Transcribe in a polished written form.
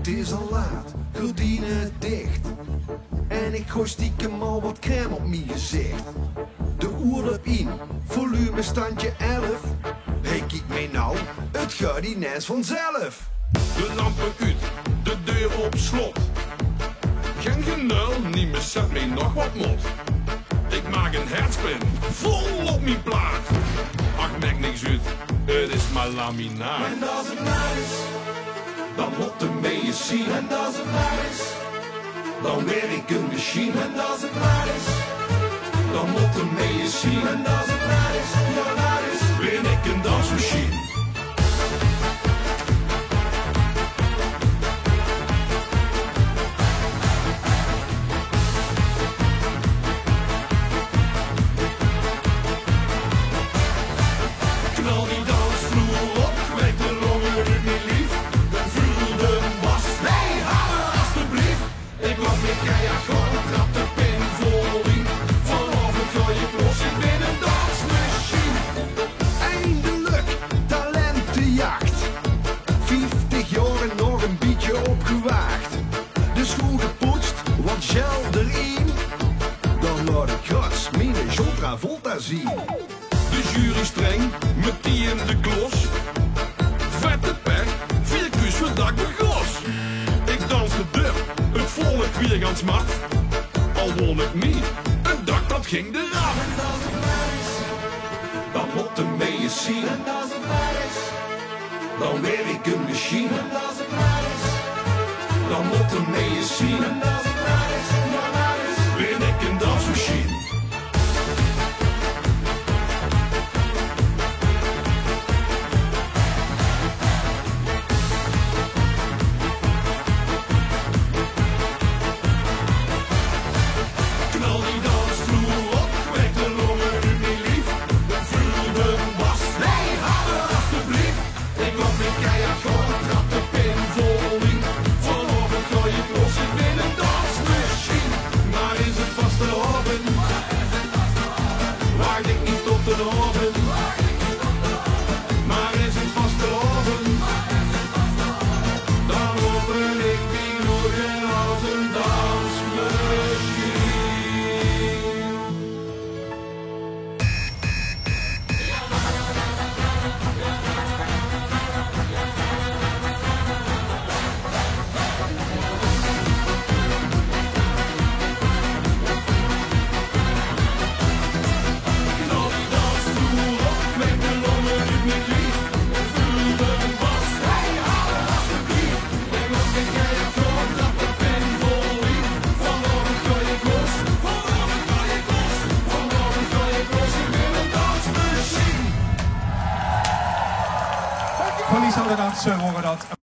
is al laat, gordijnen dicht. En ik gooi stiekem al wat crème op mijn gezicht. De oerlap in, volume standje 11. Hey, kijk mee nou, het gaat ineens vanzelf. De lampen uit, de deur op slot. Geen genul, niet meer zet me nog wat mot. Ik maak een herspin, vol op mijn plaat. Ach, maakt niks uit, het is maar laminaat. En als het maar is, dan moet de mee zien. En als het maar is, dan weer ik een machine. En als het maar is, dan moet de mee zien. En als het maar is, ja maar is, ben ik een dansmachine. Knal die dansvloer op, wek de longen uit mijn lief. Vul de was, nee, hou me alstublieft. Ik loop weer keihard gewoon, trap de pin vol in. Vanavond ga je los, ik ben een dansmachine. Eindelijk, talentenjacht. 50 jaar en nog een beetje opgewaagd. De schoen gepoetst, wat gel erin. Dan laat ik gas, mijn genre volta zien. De jury streng, met die in de klos. Vette pech, 4 kuus voor dak begros. Ik dans de deur, het volk weer gaan smart. Al won ik niet, het dak dat ging eraf. En als het maar is, dan moet de mee zien. En als het maar is, dan weer ik een machine. En als het maar is, dan moet de mee zien. En als het maar is, ja maar is, ben ik een dansmachine. Knal die dansvloer op, wek de longen uit mijn lief. Vul de was, nee, hou me alstublieft. Ik loop weer keihard gewoon, trap de pin vol in. Vanavond ga je los, ik ben een dansmachine. Maar is het vastelavond? Wacht ik niet tot de avond? Maar is het vastelavond? Dan open ik die ogen als een dansmachine. Knal die dansvloer op, wek de longen uit mijn lief. Vul de was, hey, hou me alstublieft. Ik loop weer keihard gewoon, trap de pen vol in. Vanavond ga ik los, vanavond ga ik los. Vanavond ga ik los, ik ben een dansmachine. Van Lisa de Dans horen dat.